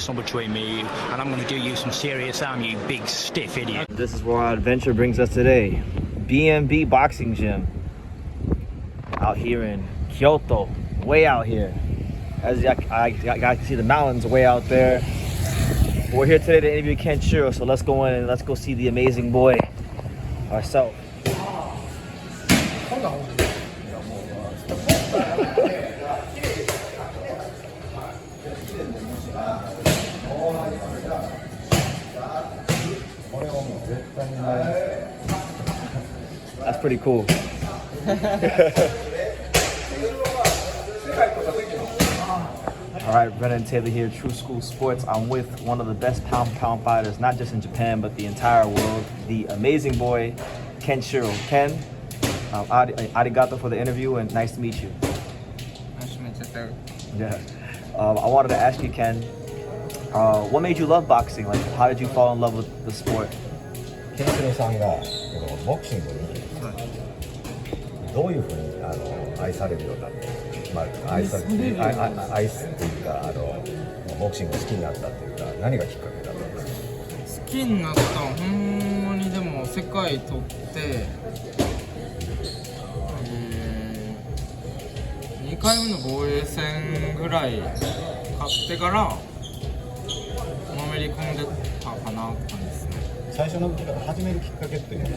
personal between me and I'm going to do you some serious harm, you big stiff idiot. This is where our adventure brings us today. B&B Boxing Gym. Out here in Kyoto. Way out here. As I can see the mountains way out there. We're here today to interview Ken Shiro, so let's go in and let's go see the amazing boy ourselves. That's pretty cool. All right, Brennan Taylor here, True School Sports. I'm with one of the best pound fighters, not just in Japan, but the entire world, the amazing boy, Ken Shiro. Ken, arigato for the interview and nice to meet you. Nice to meet you too. Yeah. I wanted to ask you, Ken, what made you love boxing? Like, how did you fall in love with the sport? ケンシロウさんがボクシングにどういうふうに愛されるようになって、愛すというかボクシングを好きになったっていうか何がきっかけだったんですか？好きになったのはほんまにでも世界取って2回目の防衛戦ぐらい勝ってからのめり込んでたかなって感じですね。最初の始めるきっかけっていうのは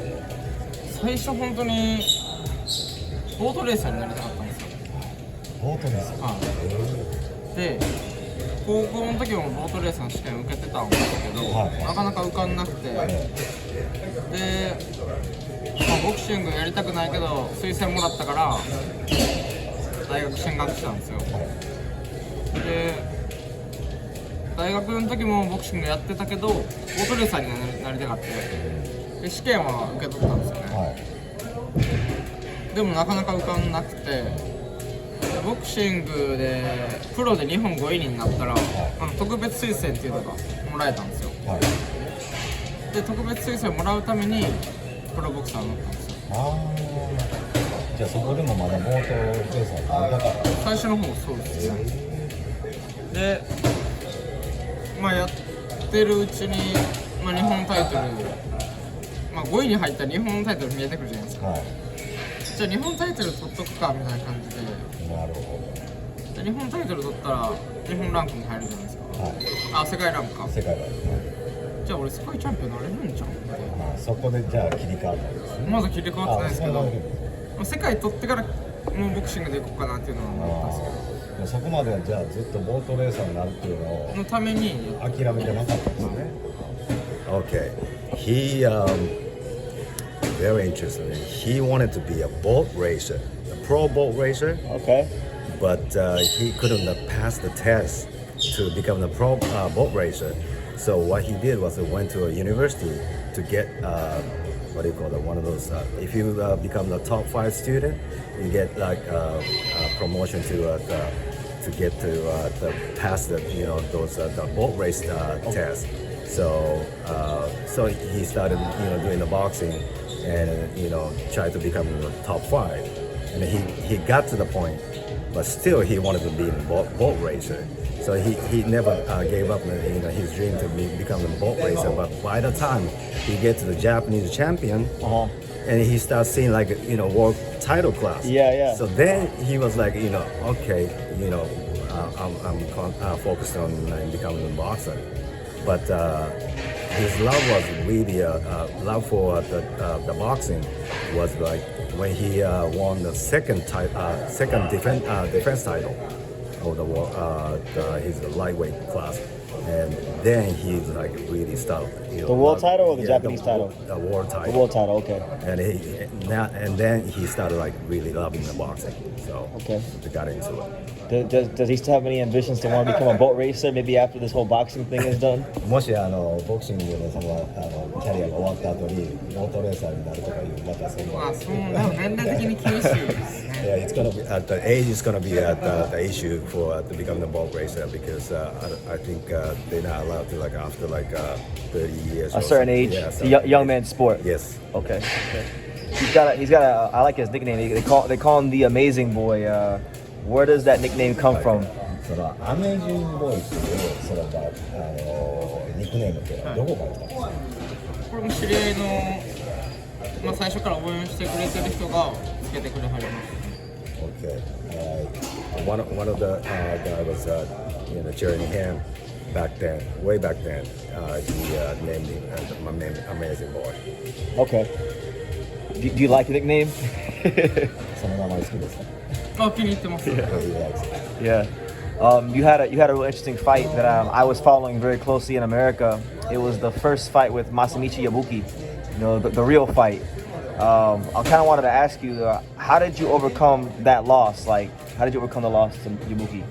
最初本当にボートレーサーになりたかったんですよ。ボートレーサー、はい、で高校の時もボートレーサーの試験受けてたんですけど、なかなか受かんなくて、で、ボクシングやりたくないけど推薦もらったから大学進学したんですよ。で大学の時もボクシングやってたけどボートレーサーになりたかったで試験は受け取ったんですよね、でもなかなか受かんなくてボクシングでプロで日本5位になったら、特別推薦っていうのがもらえたんですよ、で特別推薦もらうためにプロボクサーになったんですよ。じゃあそこでもまだボートレーサーになりたかった？最初の方そうですね、でやってるうちに、日本タイトル、5位に入ったら日本タイトル見えてくるじゃないですか、じゃあ日本タイトル取っとくかみたいな感じで、なるほど。日本タイトル取ったら日本ランクに入るじゃないですか、世界ランクか、世界ランク、じゃあ俺世界チャンピオンなれるんじゃんみたいな、そこでじゃあ切り替わったんですね。まだ切り替わってないですけど、世界取ってからもうボクシングでいこうかなっていうのは思ったんですけど、そこまではじゃあずっとボートレーサーになるっていうののために諦めてなかったんですね。Okay, he very interesting. He wanted to be a boat racer, a pro boat racer. Okay. But he couldn't pass the test to become a pro boat racer. So what he did was he went to a university to get what do you call it? One of those. If you become the top 5 student, you get like promotion to get to pass the those the boat race test. So he started doing the boxing and tried to become the top 5. And he got to the point, but still he wanted to be a boat racer. So he never gave up his dream to become a boat racer. But by the time he gets to the Japanese champion, and he starts seeing like world title class. Yeah. So then he was like, okay, I'm focused on becoming a boxer. But his love was really love for the boxing was like when he won the second defense title of the world, his lightweight class, and then he's like really started. The world title or the Japanese title? The world title. The world title, okay. And then he started like really loving the boxing. So okay, he got into it. Does he still have any ambitions to want to become a boat racer? Maybe after this whole boxing thing is done. もしボクシングのそのキャリアが終わった後にボートレーサーになるとかいうまたその。そう年齢的に厳しいですね。Yeah, it's gonna be at the age is gonna be the issue for to become the boat racer because I think they're not allowed to like after like 30 years. A certain age. Yeah, it's a young man's sport. Yes. Okay. He's got a I like his nickname. They call him the Amazing Boy. Where does that nickname come from? そのアメージングボイスでそのニックネームっていうのはどこから来たんですか？これも知り合いの、最初から応援してくれてる人がつけてくれはります。Okay. One of the guy was cheering him back then, way back then. He named him my name Amazing Boy. Okay. Do you like the nickname? その名前好きですか？気に入ってます。Yeah. You had a real interesting fight that I was following very closely in America. It was the first fight with Masamichi Yabuki, the real fight. I kind of wanted to ask you, how did you overcome that loss? Like, how did you overcome the loss to Yabuki?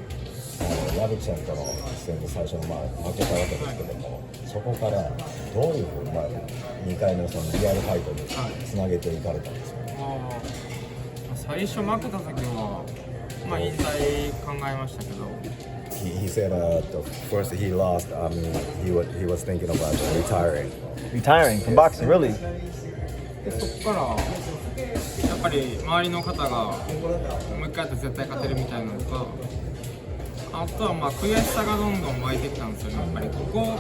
矢吹さんとの一戦で最初の負けたわけですけども、そこからどういうふうに2回のそのリアルファイトにつなげていかれたんですか？最初負けた時は、引退考えましたけど。He said first he lost. I mean, he was thinking about retiring. Retiring from boxing, really? でそこからやっぱり周りの方がもう一回やって絶対勝てるみたいなのとか、あとは悔しさがどんどん湧いてきたんですよね。やっぱりここ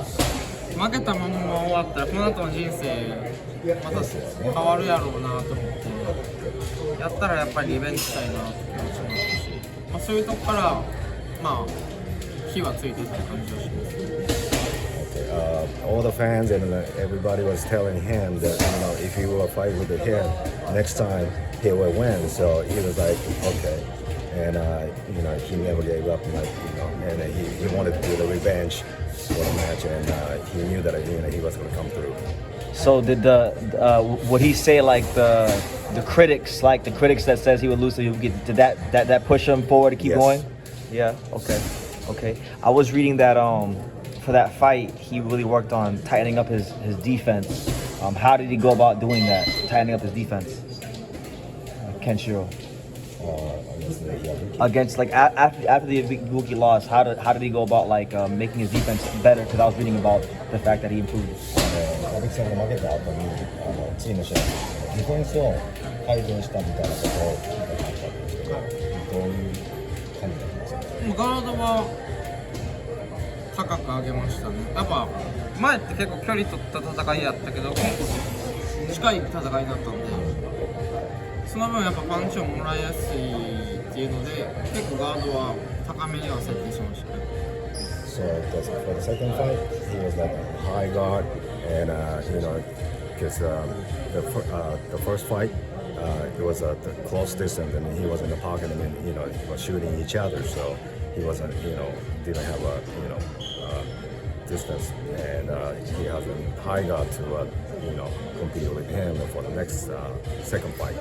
負けたまま終わったらこの後の人生また変わるやろうなと思ってやったらやっぱりリベンジしたいなって気持ちもあったし、そういうとこから火はついていった感じがします。All the fans and everybody was telling him that if he will fight with him next time he will win. So he was like, okay, and he never gave up. And he wanted to do the revenge for the match, and he knew that he was going to come through. So did would he say like the critics that says he would lose, did that push him forward to keep going? Yeah. Okay. I was reading that for that fight, he really worked on tightening up his defense. How did he go about doing that, tightening up his defense? Kenshiro. Against after the Yabuki loss, how did he go about making his defense better? Because I was reading about the fact that he improved. 矢吹さんが負けた後に次の試合でディフェンスを改善したみたいなことを聞いたんですけど、どういう感じだったんですか？ガードは高く上げましたね。やっぱ前って結構距離取った戦いやったけど、今度近い戦いになったんで、その分やっぱパンチをもらいやすいっていうので、結構ガードは高めには設定しましたね。So for the second fight, he was like a high guard, and because the first fight, it was a close distance, and he was in the pocket, and then he was shooting each other, so he wasn't, didn't have a distance, and he has a high guard to compete with him for the next second fight.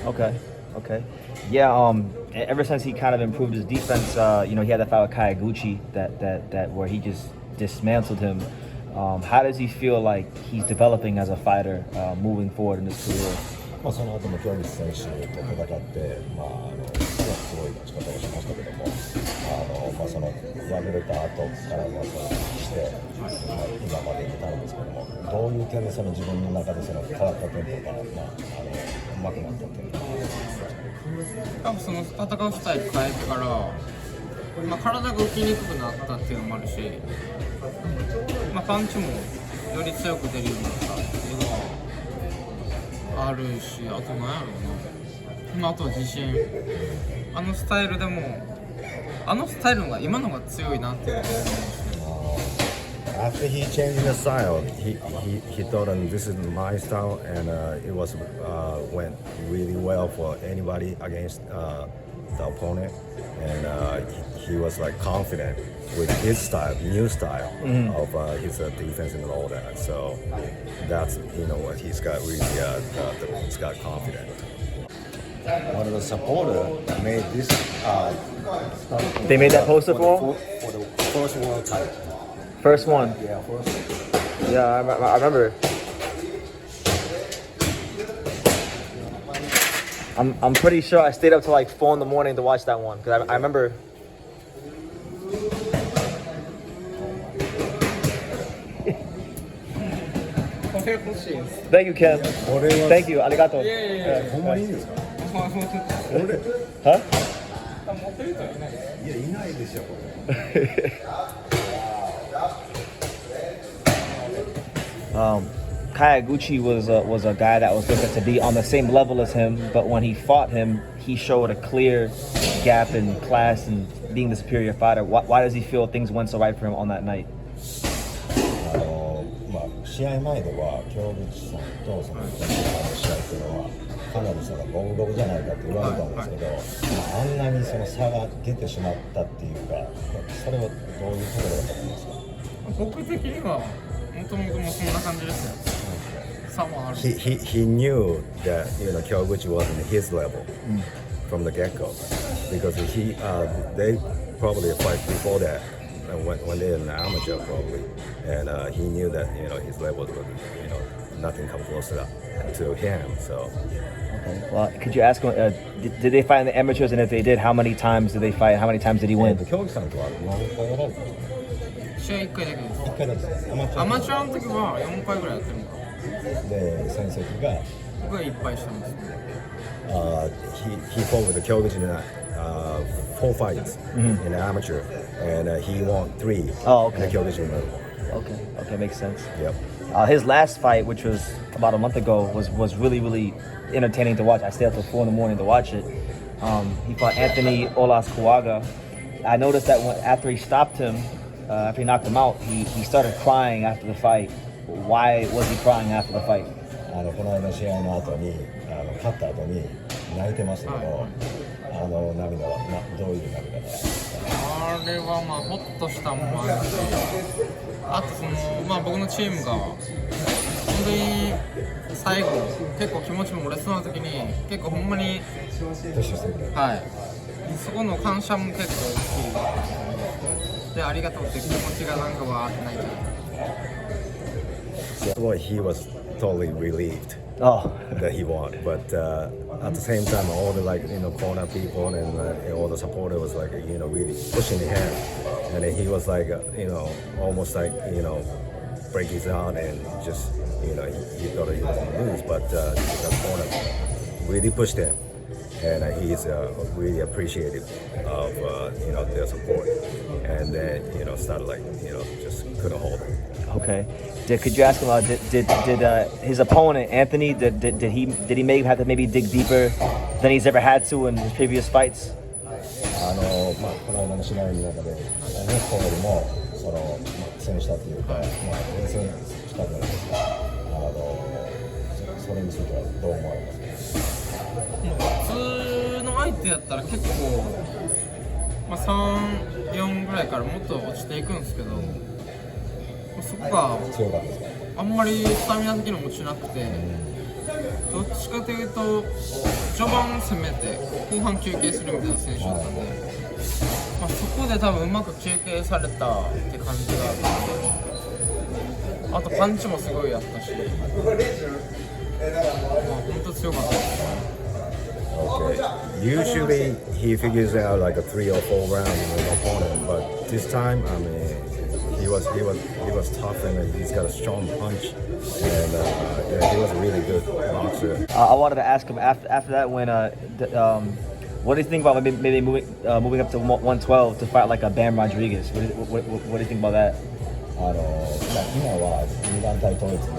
Okay. Yeah, ever since he kind of improved his defense, he had that fight with Kyoguchi that where he just dismantled him. How does he feel like he's developing as a fighter moving forward in his career? その後も京口選手と戦って、すごい勝ち方をしましたけども、その敗れた後からして、今まで至るんですけども、どういう点でその自分の中でその変わった点とか、上手くなった点とか。多分その戦うスタイル変えてから、体が浮きにくくなったっていうのもあるし、パンチもより強く出るようになったっていうのはあるし、あと何やろうな、あとは自信。スタイルでもスタイルのが今のが強いなっていうのを思いますね。After he changed the style, he thought this is my style, and it went really well for anybody against the opponent, and he was confident with his style, new style of his defense and all that. So that's what he's got really he's got confidence. One of the supporters made this. They made that poster for him? For the first world title. First one. Yeah, first. Yeah, I remember. I'm pretty sure I stayed up till 4 in the morning to watch that one because I remember. Thank you, Ken. Thank you. Arigato. Yeah. ほんまにいいですか？Huh? 持ってる人はいない。いや、いないでしょ、これ。Kyoguchi was a guy that was looking to be on the same level as him, but when he fought him, he showed a clear gap in class and being the superior fighter. Why does he feel things went so right for him on that night? 試合前では京口さんとそのジャンプさんの試合っていうのはかなりその五分五分じゃないかって言われたんですけど、あんなにその差が出てしまったっていうか、それはどういうところだと思いますか？僕的にはもともともそんな感じですよ。差もある。He knew that Kyoguchi wasn't his level from the get-go because they probably fight before that. When they're an amateur probably, and he knew that his level would nothing come close to him. So, okay. Well, could you ask him? Did they fight in the amateurs? And if they did, how many times did they fight? How many times did he win? 京口さんとは何回やられたの？試合1回だけです。1回だけです。アマチュアの時は4回ぐらいやってるのか。で、戦績が僕はいっぱいしたんです。He fought with the Kyoguchi in 4 fights in the amateur, and he won 3. Oh, okay. And the Kyoguchi won 1. Okay, makes sense. Yep. His last fight, which was about a month ago, was really entertaining to watch. I stayed up till 4 in the morning to watch it. He fought Anthony Olascuaga. I noticed that after he stopped him, after he knocked him out, he started crying after the fight. Why was he crying after the fight? この間の試合の後に勝った後に泣いてましたけど、涙はどういう涙だったんですか？あれはホッとしたもあるし、あと僕のチームが本当に最後結構気持ちも折れそうな時に結構ほんまにはい、そこの感謝も結構大きいで、ありがとうって気持ちがなんかわーって泣いちゃう。Well, he was totally relieved that he won, but at the same time, all the corner people and all the supporter was really pushing him, and then he was almost break his heart and just he thought he was gonna lose, but the corner really pushed him, and he's really appreciative of their support, and then started just couldn't hold him. Okay. Could you ask him? Did his opponent Anthony did he have to maybe dig deeper than he's ever had to in his previous fights? この間の試合の中でネットよりも苦戦したというか、苦戦したじゃないですか。それについてはどう思われますか？普通の相手やったら結構3、4ぐらいからもっと落ちていくんですけど。そこがあんまりスタミナ的にも落ちなくて、どっちかというと序盤攻めて後半休憩するみたいな選手だったんで、そこで多分うまく休憩されたって感じがあって、あとパンチもすごいやったし、本当強かったです。Okay. Usually he figures out like a 3 or 4 round opponent, but this time, he was tough and he's got a strong punch, and he was a really good boxer. I wanted to ask him after that what do you think about maybe moving up to 112 to fight like a Bam Rodriguez? What do you think about that? 今は2団体統一で、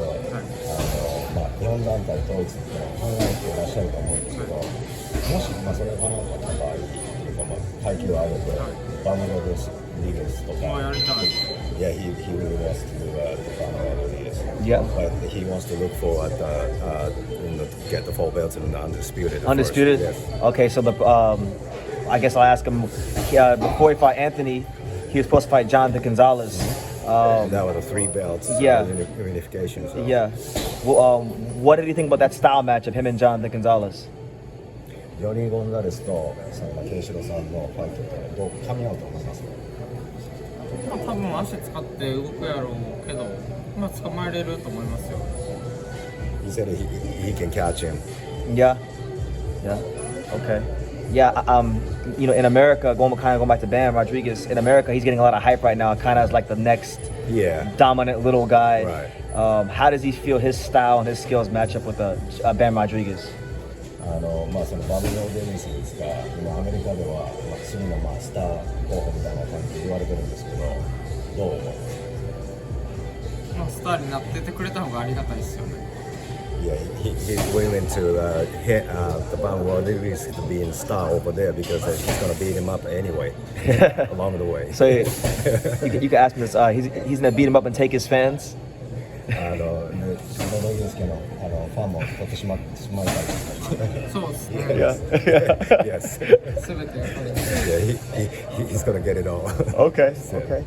4団体統一って考えていらっしゃると思うんですけど、もしそれが叶った場合、階級を上げてバムロデスリゲスとか、Yeah, he really wants to do Yeah. But he wants to look for get the full belt in the undisputed. Undisputed? Yes. Okay, so I guess I'll ask him, before he fought Anthony, he was supposed to fight Jonathan Gonzalez. That was the 3 belts. Yeah. Unification. So. Yeah. Well, what did you think about that style match of him and Jonathan Gonzalez? ジョニー・ゴンザレスとケンシロさんのファイトってどう噛み合うと思いますか？多分足使って動くやろうけど、捕まえれると思いますよ。He said he can catch him. Yeah. Okay. Yeah. In America, going back to Bam Rodriguez, in America, he's getting a lot of hype right now, kind of as like the next dominant little guy. Right. How does he feel his style and his skills match up with Bam Rodriguez? そのバブル・オブ・デニスですが、今アメリカでは、次のスター候補みたいな感じで言われてるんですけど、どう思います？スターになっててくれた方がありがたいですよね。Yeah, he's willing to hit the Van Rodriguez to be in star over there because he's gonna beat him up anyway along the way. So you can ask him this. He's gonna beat him up and take his fans. ロドリゲス家のファンも取ってしまいたいです。そうですね。Yes. すべてやっぱり。Yeah, he's gonna get it all. Okay. Okay.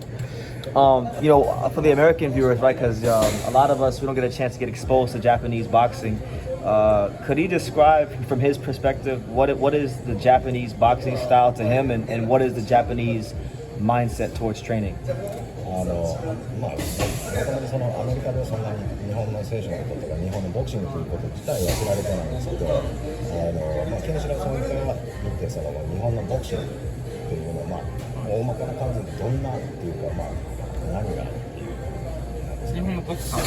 You know, for the American viewers, right? Because a lot of us, we don't get a chance to get exposed to Japanese boxing. Could he describe, from his perspective, what is the Japanese boxing style to him, and what is the Japanese mindset towards training? もともとそのアメリカでそんなに日本の選手のこととか日本のボクシングということ自体は知られてないんですけど、ケンシロウさんから見てその日本のボクシングっていうのは大まかな感じでどんなっていうか何が日本のボクサー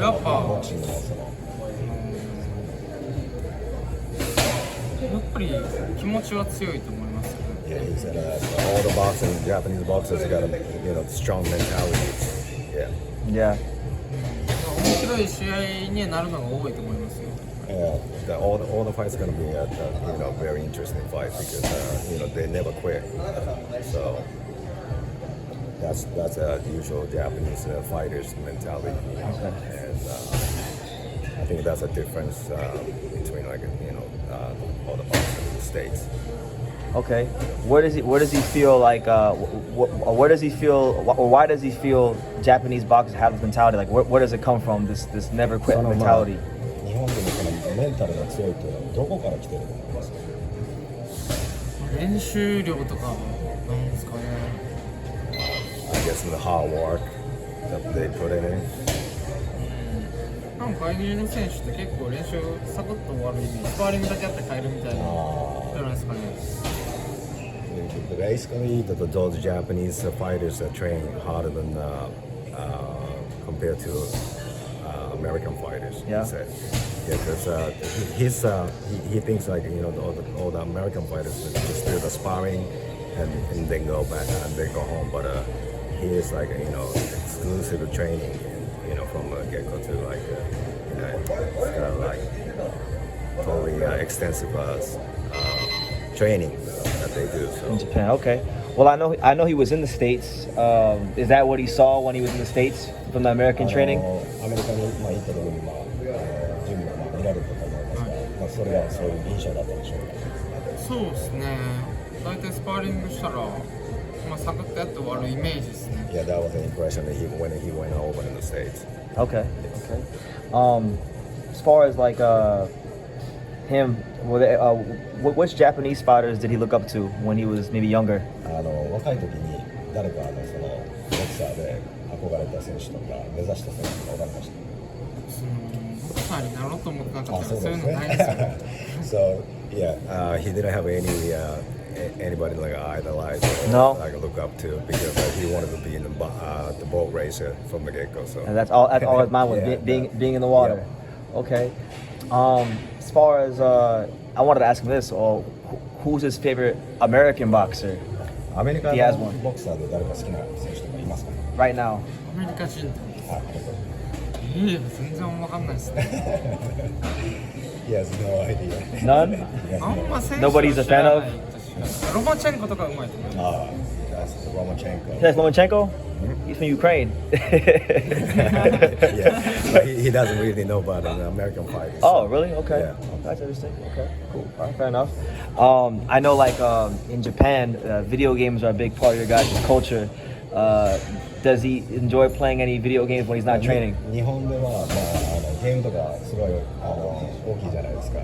やっぱボクシングのそのやっぱり気持ちは強いと思います。Yeah, he said all the boxing, Japanese boxers got a strong mentality. Yeah. Yeah. 面白い試合になるのが多いと思いますよ。Yeah, all the fights are gonna be very interesting fight because they never quit. So that's a usual Japanese fighters mentality, and I think that's a difference between all the boxing in the States. Okay. Where does he feel like? Where does he feel? Or why does he feel Japanese boxers have this mentality? Like, where does it come from? This never quit mentality. 日本でもそのメンタルが強いというのはどこから来てると思いますか？練習量とかなんですかね。I guess the hard work that they put in. なんか外国の選手って結構練習サクッと終わる意味、スパーリングだけやって帰るみたいなじゃないですかね。Basically, those Japanese fighters are training harder than compared to American fighters. Yeah. He said. Yeah, because he thinks like all the American fighters just do the sparring and then go back and then go home, but he is like exclusive training, from get-go to like it's kind of like totally extensive training that they do. So. In Japan, okay. Well, I know he was in the States. Is that what he saw when he was in the States from the American training? アメリカに行った時にジムを見られてたと思いますが、それはそういう印象だったでしょうか。そうですね。大体スパーリングしたら、サクッとやって終わるイメージですね。Yeah, that was the impression that when he went over in the States. Okay. Okay. As far as like him, which Japanese fighters did he look up to when he was maybe younger? 若い時に誰かそのボクサーで憧れた選手とか目指した選手とか分かりました？ボクサーになろうと思ってなかったらそういうのないですよ。So yeah, he didn't have anybody like idolize or like look up to because he wanted to be in the boat racer from the get-go. So and that's all his mind was, being in the water. Yeah. Okay. As far as I wanted to ask him this, who's his favorite American boxer? アメリカ He has の one. ボクサーで誰か好きな選手とかいますか？ Right now. アメリカ人全然わかんないですね。He has no idea. None? あんま選手 Nobody's a fan of? ロマチェンコとかうまいと思います。That's Lomachenko. That's Lomachenko? He's from Ukraine. Yeah, but he doesn't really know about the American fighters. Oh, really? Okay. Yeah. That's interesting. Okay, cool. All right, fair enough. I know, like in Japan, video games are a big part of your guys' culture. Does he enjoy playing any video games when he's not training? 日本ではゲームとかすごい大きいじゃないですか。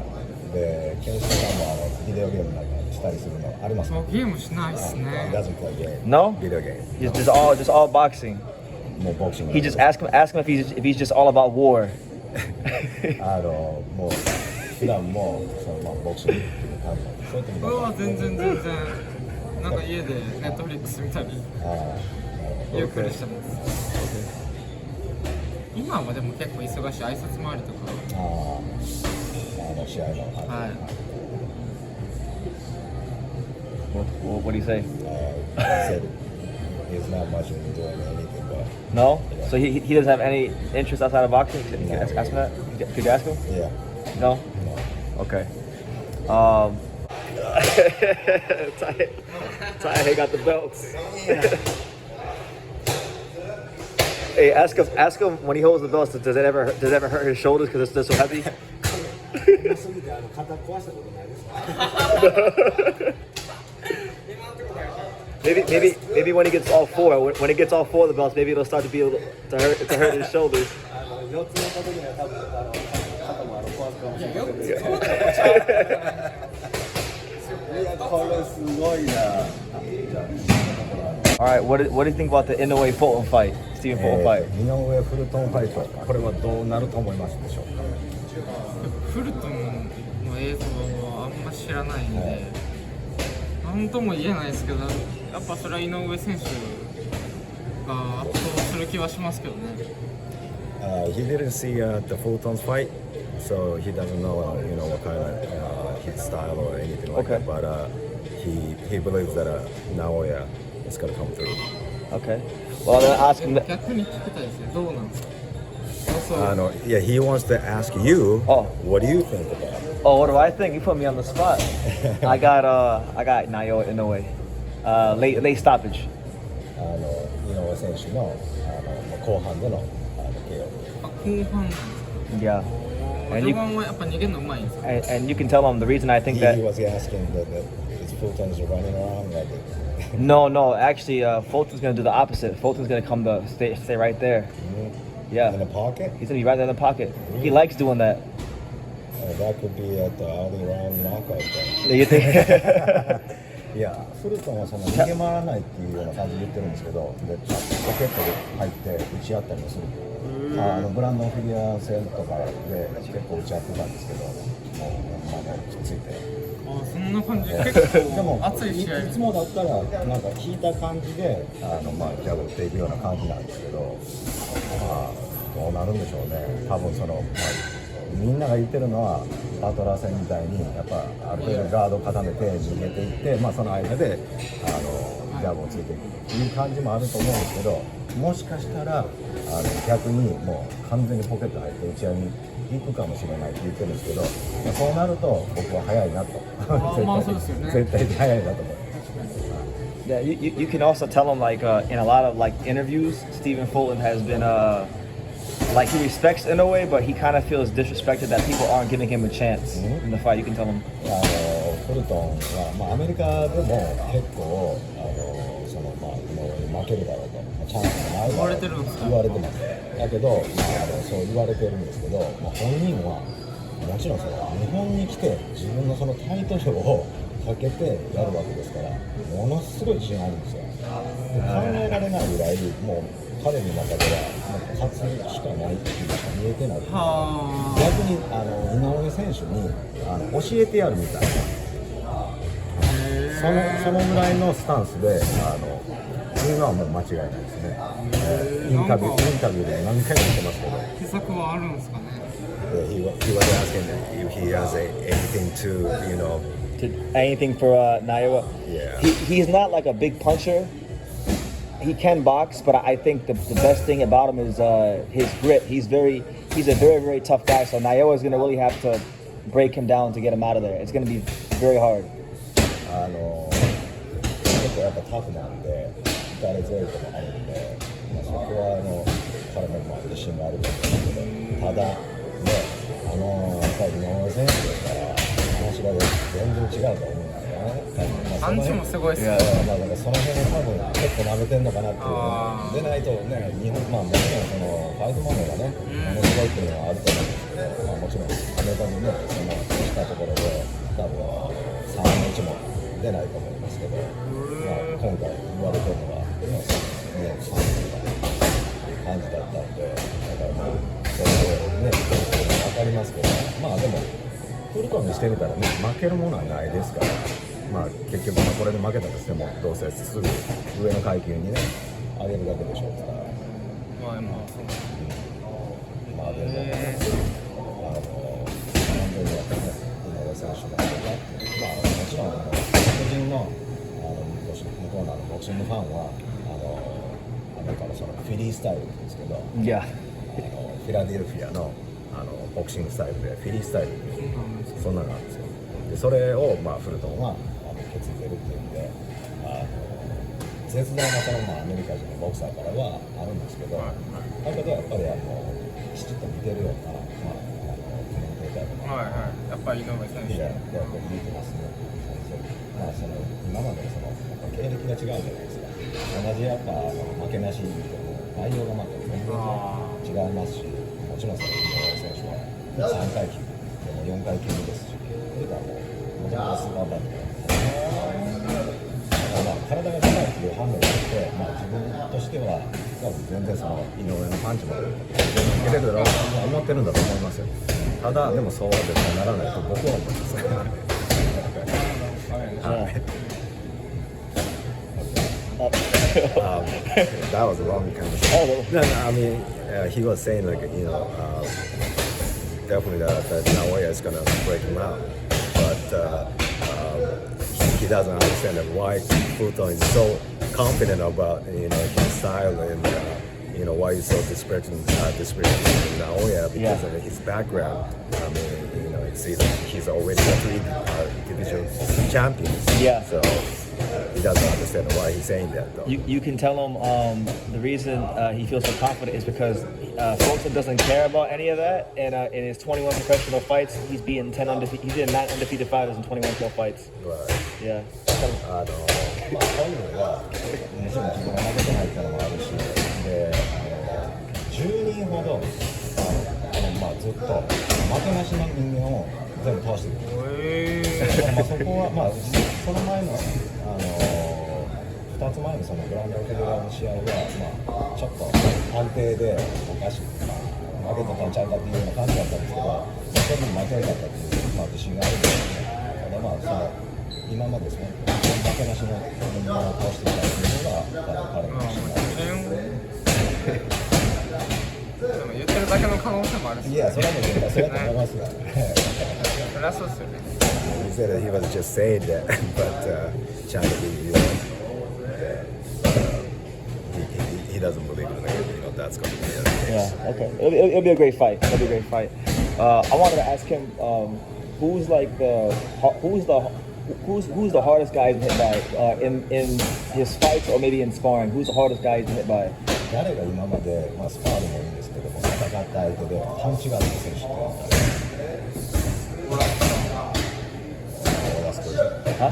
で、ケンシロウさんもビデオゲームなんかしたりするのありますか？ゲームしないですね。He doesn't play game. No? Video game. Just all boxing. もうボクシング。He just ask him if he's just all about war. もう普段もボクシングっていう感じなんで、そういった意味では全然なんか家でネットフリックス見たりゆっくりしてます。今はでも結構忙しい挨拶回りとか。試合の。はい。What do you say? He said he's not much in doing anything, but No? So he doesn't have any interest outside of boxing? Could you ask him that? Could you ask him? yeah. No? No. Okay. Taihei got the belts. Hey, ask him when he holds the belts. Does it ever hurt his shoulders because they're so heavy? Maybe when he gets all four, when he gets all four of the belts, maybe it'll start to be able to hurt his shoulders. All right, what do you think about the Inoue-Fulton fight, Stephen Fulton fight? 井上フルトンファイト、これはどうなると思いますでしょうか。フルトンの映像をあんま知らないんで、なんとも言えないですけど、やっぱそれは井上選手が圧倒する気はしますけどね。He didn't see the Fulton's fight, so he doesn't know, what kind of his style or anything like that. But he believes that Naoya is gonna come through. Okay. Well, I'm gonna ask him. 逆に聞きたいですね。どうなんですか。Yeah, he wants to ask you. Oh. What do you think about it? Oh, what do I think? You put me on the spot. I got Naoya Inoue. Late stoppage. 井上選手の後半でのKO。後半。Yeah. 序盤はやっぱ逃げるのうまいんですよ。And you can tell him the reason I think that. He was asking that his Fulton's running around like. No. Actually, Fulton's gonna do the opposite. Fulton's gonna come to stay right there. Mm-hmm. Yeah. In the pocket. He's gonna be right there in the pocket. Mm-hmm. He likes doing that. That could be at the early round knockout. You think? いや、フルトンはその逃げ回らないっていうような感じで言ってるんですけど、でポケットで入って打ち合ったりもする。ブランドンフィギュア戦とかで結構打ち合ってたんですけど、もうくっついて。そんな感じ。結構熱い試合。いつもだったらなんか引いた感じでジャブ打っていくような感じなんですけど、どうなるんでしょうね。多分みんなが言ってるのはバトラー戦みたいにやっぱある程度ガードを固めて逃げていって、その間でジャブをついていくっていう感じもあると思うんですけど、もしかしたら逆にもう完全にポケット入って打ち合いに行くかもしれないって言ってるんですけど、そうなると僕は早いなと絶対に早いなと思います。Yeah, you can also tell him in a lot of interviews, Stephen Fulton has been he respects Inoue, but he kind of feels disrespected that people aren't giving him a chance in the fight. You can tell him. フルトンはアメリカでも結構井上に負けるだろうと、チャンスがないだろうと言われてます。だけどそう言われてるんですけど、本人はもちろん日本に来て自分のそのタイトルをかけてやるわけですから、ものすごい自信あるんですよ。考えられないぐらいもう彼の中では勝つしかないっていうのしか見えてない。逆に井上選手に教えてやるみたいな、そのぐらいのスタンスでいうのはもう間違いないですね。インタビューで何回も言ってますけど。秘策はあるんですかね。He was asking if he has anything to anything for Naoya. Yeah. He's not like a big puncher. He can box, but I think the best thing about him is his grit. He's a very, very tough guy. So Naoya is going to really have to break him down to get him out of there. It's going to be very hard. 結構やっぱタフなんで、打たれ強いところもあるんで、そこは彼の自信があると思うんですけど、ただやっぱり井上選手ですから話が全然違うと思うんですよね。パンチもすごいですね。だからその辺は多分結構舐めてんのかなっていう。でないとね、日本もちろんファイトマネーがね、ものすごいっていうのはあると思うんですけど、もちろんアメリカにね、したところで多分3の1も出ないと思いますけど、今回言われてるのは3みたいな感じだったんで、だからそれでね、分かりますけど、でもフルトンにしてみたらね、負けるものはないですから、結局これで負けたとしてもどうせすぐ上の階級にね上げるだけでしょうから。でもなんで当にやっぱりね、井上選手が、まあ、もちろん白人の向こうのボクシングファンはアメリカのそのフィリースタイルって言うんですけど、フィラデルフィアのボクシングスタイルでフィリースタイルっていうそんなのがあるんですよ。でそれを、まあ、フルトンは受け継いでるっていうんで、絶大なその、まあ、アメリカ人のボクサーからはあるんですけど、だけどやっぱりきちっと見てるような、まあ、コメンテーターとか、やっぱり井上選手やっぱり見てますね。まあ、今までの経歴が違うじゃないですか。同じやっぱ負けなしに見ても内容がまた全然違いますし、もちろんその井上選手は3階級でも4階級ですし、それからもともとスーパーバンドで、まあ、体が近いっていう判断があって、まあ、自分としては全然その井上のパンチもいけれるだろうと思ってるんだと思いますよ。ただでもそうは絶対ならないと僕は思いますね。That was a wrong conversation. No, I mean, he was saying like, definitely that Naoya is gonna break him out, but he doesn't understand that why Fulton is so confident about his style and why he's so disparaging Naoya because of his background. I mean, he's already a 3-division champion. Yeah. So. He doesn't understand why he's saying that, though. You can tell him the reason he feels so confident is because Fulton doesn't care about any of that. And in his 21 professional fights, he's beaten 9 undefeated fighters in 21 pro fights. Right. Yeah. まあそういうのはもちろん自分が負けてないっていうのもあるし、で10人ほどまあずっと負けなしの人間を全部倒してる。まあそこはまあその前の2つ前のそのグランドオケグラの試合はまあちょっと安定でおかしく負けてたんちゃうかっていうような感じだったんですけど、それでも負けなかったっていうまあ自信があるんですけど、ただまあ今までですね負けなしの人間を倒してきたっていうのが彼の自信がある。でも言ってるだけの可能性もあるし、いやそれはもう絶対そうやと思いますよ。そりゃそうですよね。He said that he was just saying that, but trying to be, he doesn't believe that, that's going to be the case. Yeah. Okay. It'll be a great fight. It'll be a great fight. I wanted to ask him, who's the hardest guy he's hit by in his fights or maybe in sparring? Who's the hardest guy he's hit by? 誰が今まで、まあ、スパーでもいいんですけども、戦った相手でパンチがある選手ってHuh?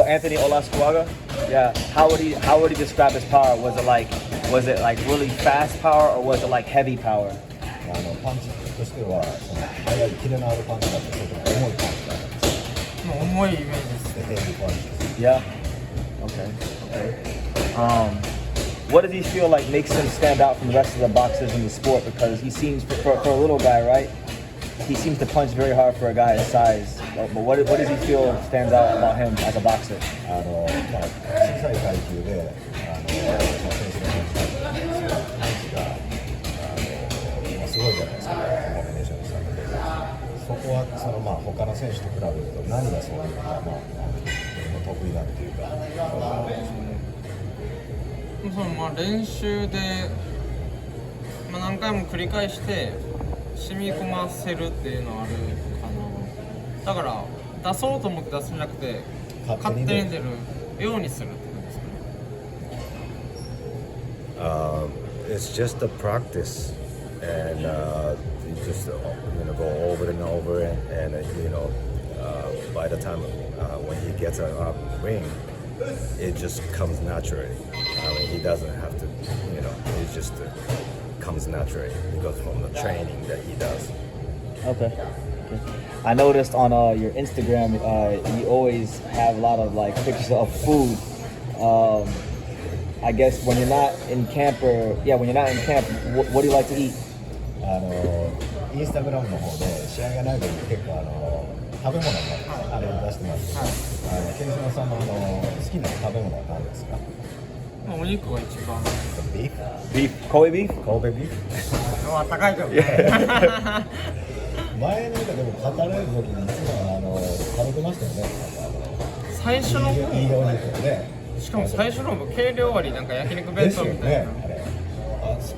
Anthony Olascuaga? Yeah. How would he describe his power? Was it like really fast power or was it like heavy power? パンチとしてはその速いキレのあるパンチだって重いパンチがあるんですよ。重いイメージです。ヘビーパンチ。Yeah. Okay. What does he feel like makes him stand out from the rest of the boxers in the sport? Because he seems, for a little guy, right? He seems to punch very hard for a guy his size. But what does he feel stands out about him as a boxer? まあ小さい階級で選手がパンチがすごいじゃないですか。コンビネーションしたので、そこはそのまあ他の選手と比べると何がそういうのがまあ得意だっていうか。まあ練習で、まあ、何回も繰り返して染み込ませるっていうのはあるかな。だから出そうと思って出すんじゃなくて勝手に出るようにするってことですかね。It's just a practice, and you just go over and over, and by the time when he gets a ring, it just comes naturally. I mean, he doesn't have to, it just comes naturally because from the training that he does. Okay. I noticed on your Instagram, you always have a lot of like pictures of food. I guess when you're not in camp, what do you like to eat? インスタグラムの方で試合がない時に結構食べ物のあれを出してます。ケンシロウさんの好きな食べ物は何ですか？お肉が一番。Beef, Kobe beef? Kobe beef? 高いけどね。前なんかでも語られる時にいつも食べてましたよね。最初のいいようにね。しかも最初の計量終わりなんか焼肉弁当みたいな、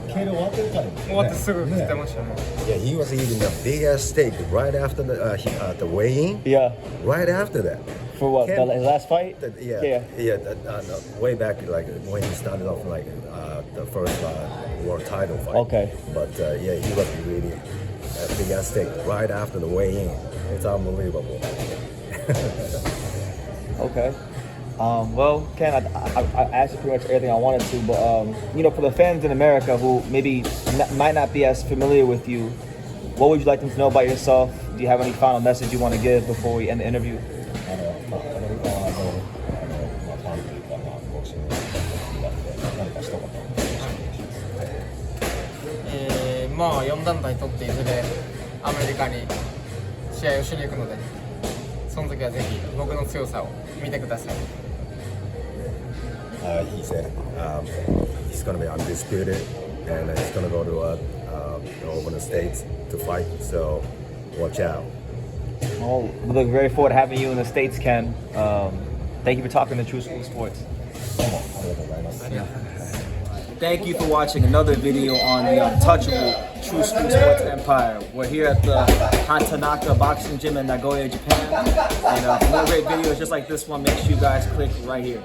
計量終わってるからですよね。終わってすぐ食ってましたね。Yeah, he was eating a big ass steak right after the weigh-in. Yeah. Right after that. For what? Ken- His last fight? Yeah. Way back, like when he started off, like the first world title fight. Okay. But yeah, he was really a big ass steak right after the weigh-in. It's unbelievable. Okay. Well, Ken, I asked you pretty much everything I wanted to, but you know, for the fans in America who maybe might not be as familiar with you, what would you like them to know about yourself? Do you have any final message you want to give before we end the interview? まあ4団体取っていずれアメリカに試合をしに行くので、その時はぜひ僕の強さを見てください。He said he's going to be undisputed and he's going to go to over the States to fight, so watch out. Oh, we look very forward to having you in the States, Ken. Thank you for talking to True School Sports. Thank you for watching another video on the untouchable True School Sports Empire. We're here at the Hatanaka Boxing Gym in Nagoya, Japan. And for more great videos just like this one, make sure you guys click right here.